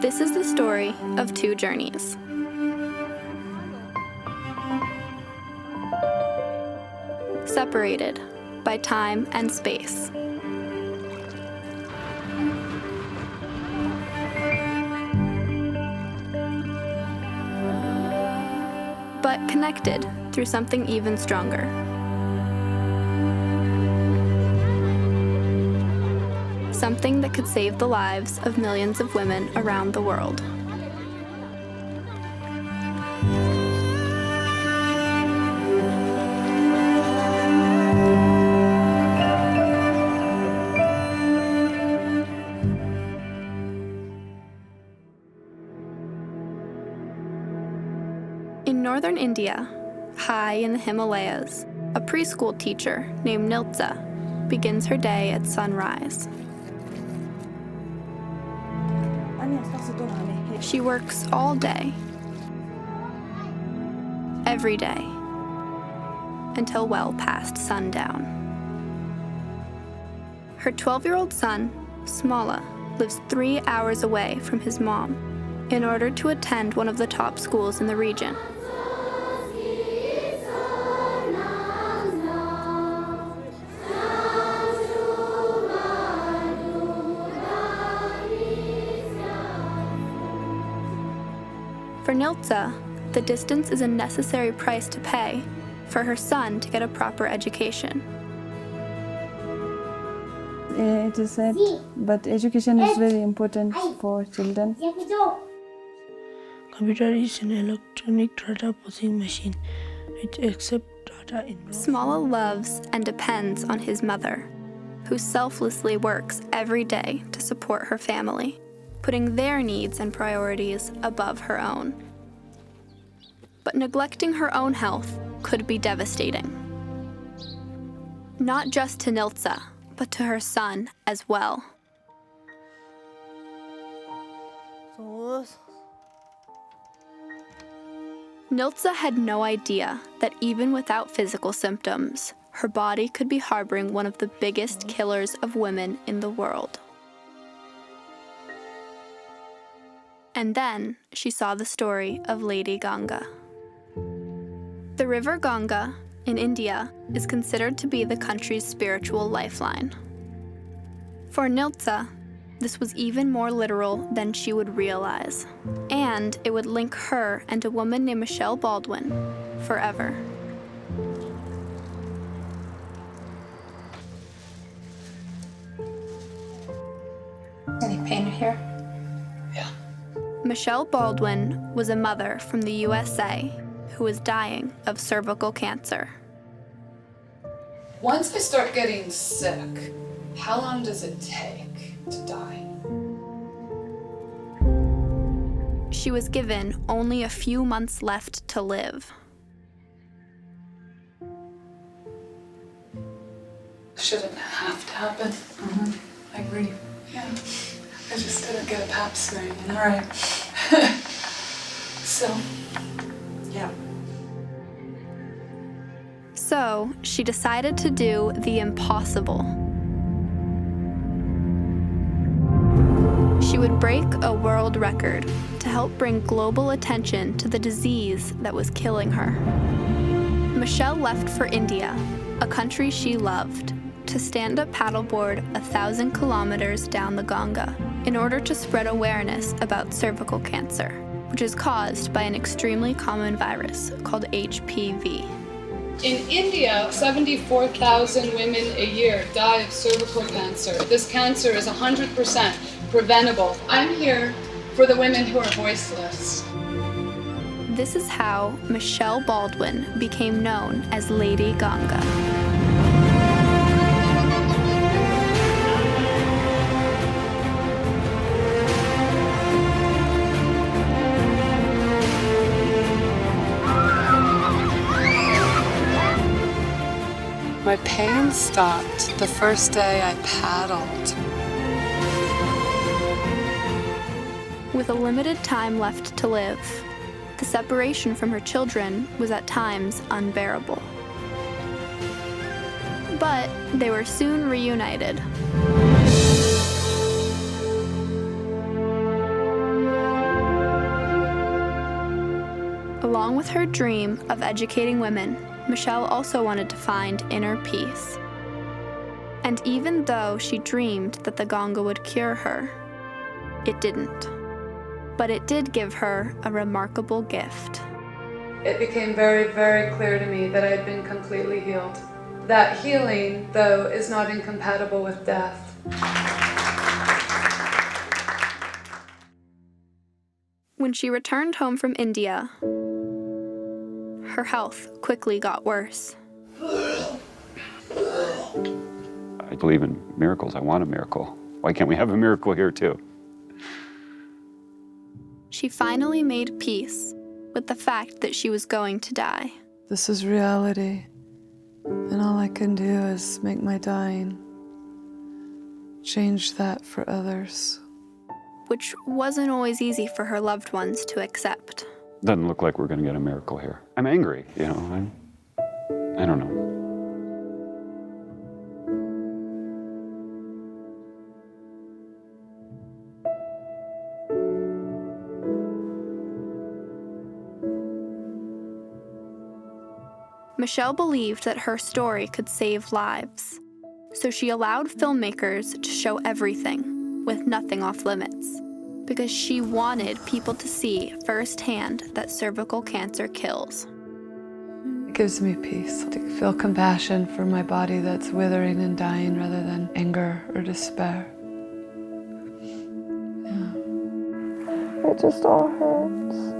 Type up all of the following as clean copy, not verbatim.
This is the story of two journeys. Separated by time and space. But connected through something even stronger. Something that could save the lives of millions of women around the world. In northern India, high in the Himalayas, a preschool teacher named Niltza begins her day at sunrise. She works all day, every day, until well past sundown. Her 12-year-old son, Smala, lives 3 hours away from his mom in order to attend one of the top schools in the region. For Niltza, the distance is a necessary price to pay for her son to get a proper education. It is sad, but education is very important for children. Computer is an electronic data processing machine which accepts data in. Smala loves and depends on his mother, who selflessly works every day to support her family, putting their needs and priorities above her own. But neglecting her own health could be devastating. Not just to Niltza, but to her son as well. Niltza had no idea that even without physical symptoms, her body could be harboring one of the biggest killers of women in the world. And then she saw the story of Lady Ganga. The river Ganga in India is considered to be the country's spiritual lifeline. For Niltza, this was even more literal than she would realize, and it would link her and a woman named Michelle Baldwin forever. Any pain here? Yeah. Michelle Baldwin was a mother from the USA who was dying of cervical cancer. Once I start getting sick, how long does it take to die? She was given only a few months left to live. Shouldn't have to happen. I agree. Yeah. I just didn't get a pap smear, you know? Right. So, yeah. So she decided to do the impossible. She would break a world record to help bring global attention to the disease that was killing her. Michelle left for India, a country she loved, to stand up paddleboard 1,000 kilometers down the Ganga in order to spread awareness about cervical cancer, which is caused by an extremely common virus called HPV. In India, 74,000 women a year die of cervical cancer. This cancer is 100% preventable. I'm here for the women who are voiceless. This is how Michelle Baldwin became known as Lady Ganga. My pain stopped the first day I paddled. With a limited time left to live, the separation from her children was at times unbearable. But they were soon reunited. Along with her dream of educating women, Michelle also wanted to find inner peace. And even though she dreamed that the Ganga would cure her, it didn't. But it did give her a remarkable gift. It became very, very clear to me that I had been completely healed. That healing, though, is not incompatible with death. When she returned home from India, her health quickly got worse. I believe in miracles. I want a miracle. Why can't we have a miracle here too? She finally made peace with the fact that she was going to die. This is reality, and all I can do is make my dying change that for others. Which wasn't always easy for her loved ones to accept. Doesn't look like we're going to get a miracle here. I'm angry, you know. I don't know. Michelle believed that her story could save lives, so she allowed filmmakers to show everything, with nothing off limits, because she wanted people to see firsthand that cervical cancer kills. It gives me peace to feel compassion for my body that's withering and dying rather than anger or despair. Yeah. It just all hurts.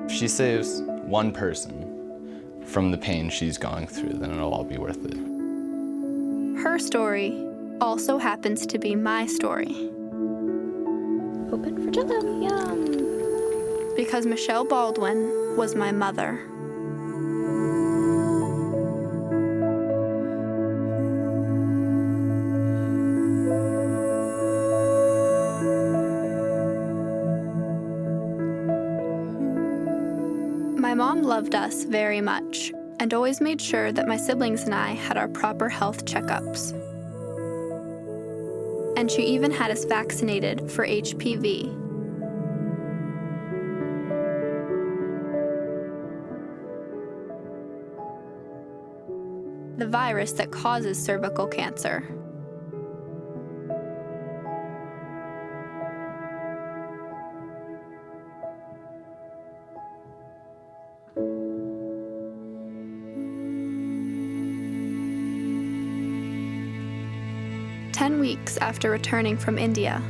If she saves one person from the pain she's going through, then it'll all be worth it. Her story also happens to be my story. Open for Jello, yum! Because Michelle Baldwin was my mother. My mom loved us very much and always made sure that my siblings and I had our proper health checkups. And she even had us vaccinated for HPV. The virus that causes cervical cancer. Ten weeks after returning from India,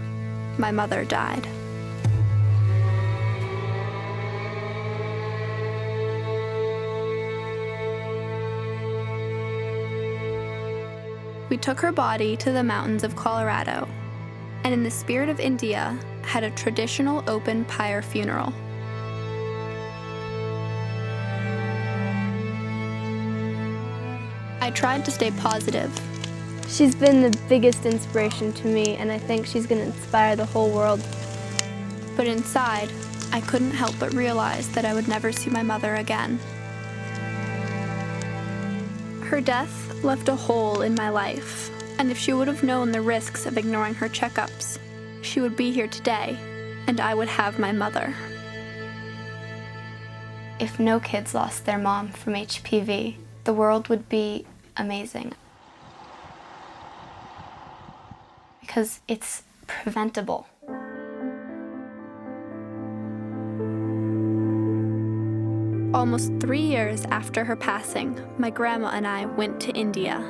my mother died. We took her body to the mountains of Colorado, and in the spirit of India, had a traditional open pyre funeral. I tried to stay positive. She's been the biggest inspiration to me, and I think she's going to inspire the whole world. But inside, I couldn't help but realize that I would never see my mother again. Her death left a hole in my life, and if she would have known the risks of ignoring her checkups, she would be here today, and I would have my mother. If no kids lost their mom from HPV, the world would be amazing. Because it's preventable. Almost 3 years after her passing, my grandma and I went to India.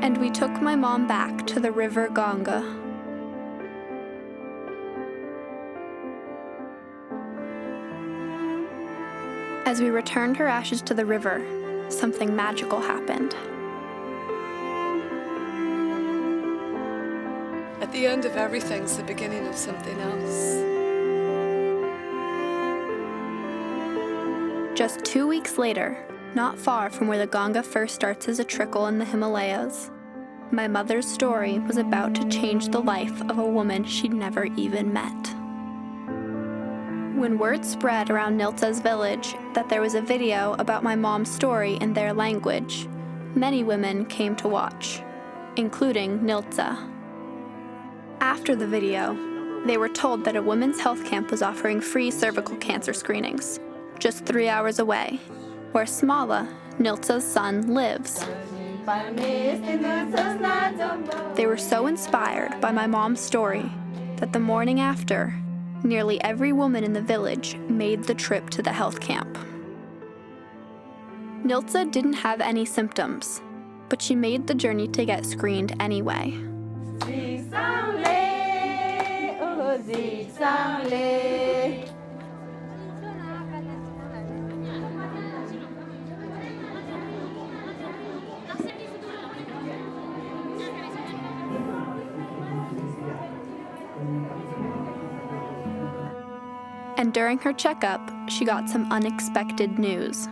And we took my mom back to the river Ganga. As we returned her ashes to the river, something magical happened. At the end of everything's the beginning of something else. Just 2 weeks later, not far from where the Ganga first starts as a trickle in the Himalayas, My mother's story was about to change the life of a woman she'd never even met. When word spread around Niltsa's village that there was a video about my mom's story in their language, many women came to watch, including Niltsa. After the video, they were told that a women's health camp was offering free cervical cancer screenings, just 3 hours away, where Smala, Niltsa's son, lives. They were so inspired by my mom's story that the morning after, nearly every woman in the village made the trip to the health camp. Niltsa didn't have any symptoms, but she made the journey to get screened anyway. And during her checkup, she got some unexpected news.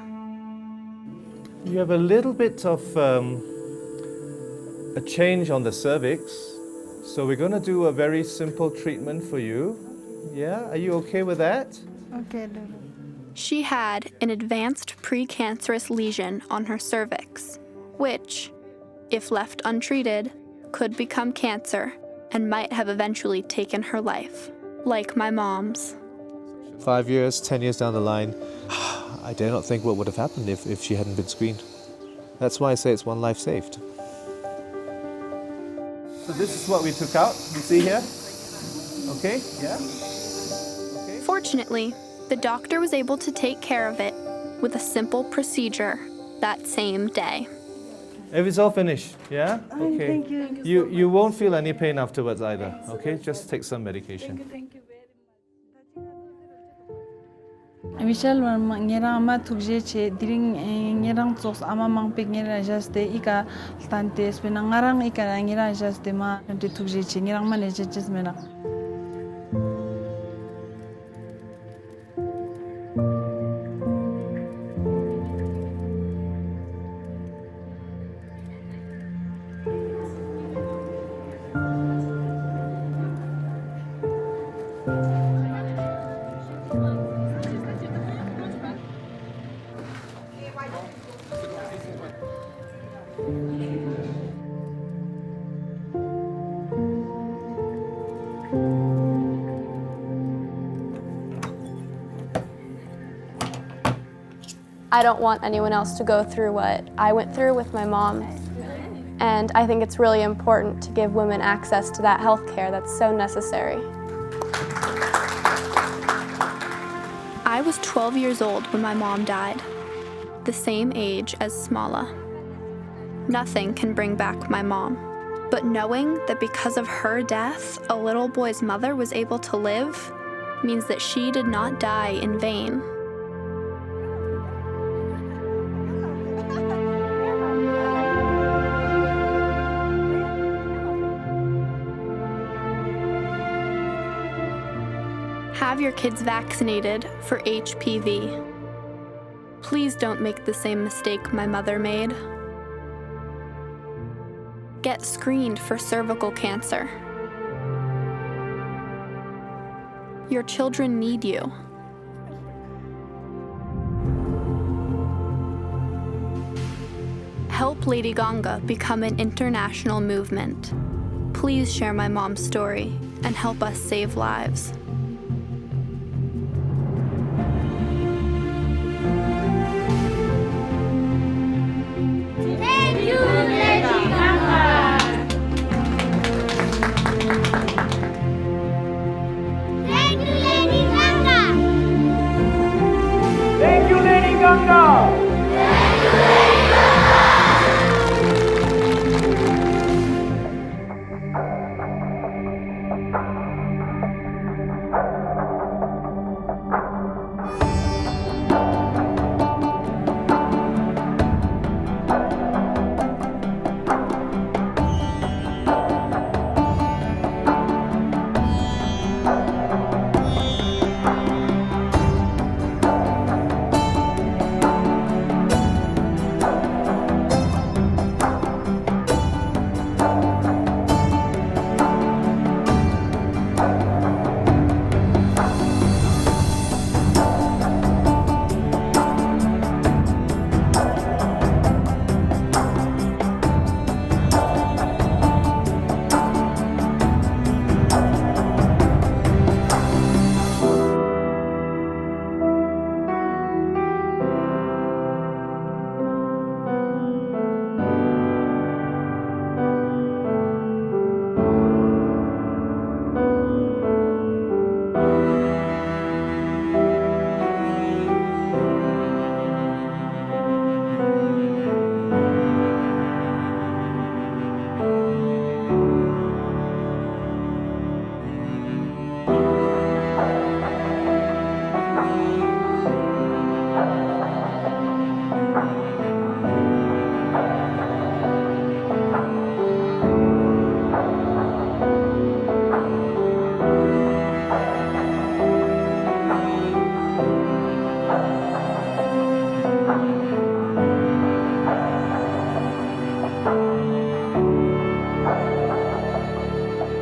You have a little bit of a change on the cervix, so we're going to do a very simple treatment for you. Yeah, are you okay with that? Okay. She had an advanced precancerous lesion on her cervix, which, if left untreated, could become cancer and might have eventually taken her life, like my mom's. 5 years, 10 years down the line, I dare not think what would have happened if she hadn't been screened. That's why I say it's one life saved. So this is what we took out, you see here? Okay, yeah? Okay. Fortunately, the doctor was able to take care of it with a simple procedure that same day. It's all finished, yeah? Okay. Thank you. You won't feel any pain afterwards either, okay? Just take some medication. Michelle ngerang ama tukje che diring ngerang tos ama mangpek ngerang jaste ika tante spena ngarang ika ngerang jaste ma nanti tukje che ngerang mane jes mena. I don't want anyone else to go through what I went through with my mom. And I think it's really important to give women access to that health care that's so necessary. I was 12 years old when my mom died, the same age as Smala. Nothing can bring back my mom, but knowing that because of her death, a little boy's mother was able to live means that she did not die in vain. Have your kids vaccinated for HPV. Please don't make the same mistake my mother made. Get screened for cervical cancer. Your children need you. Help Lady Ganga become an international movement. Please share my mom's story and help us save lives.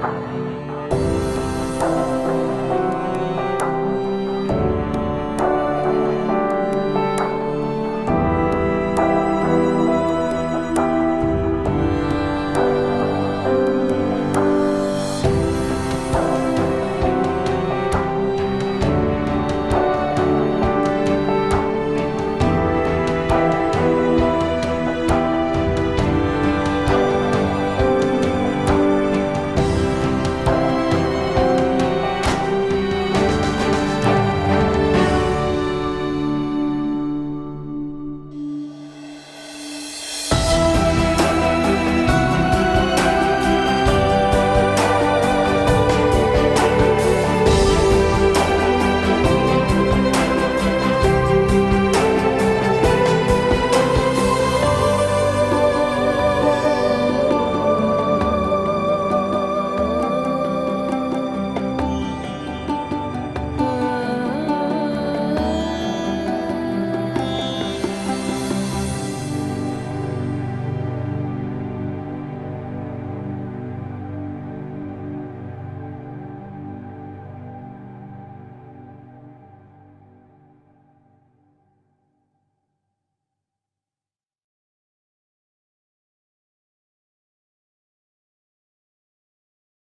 Bye.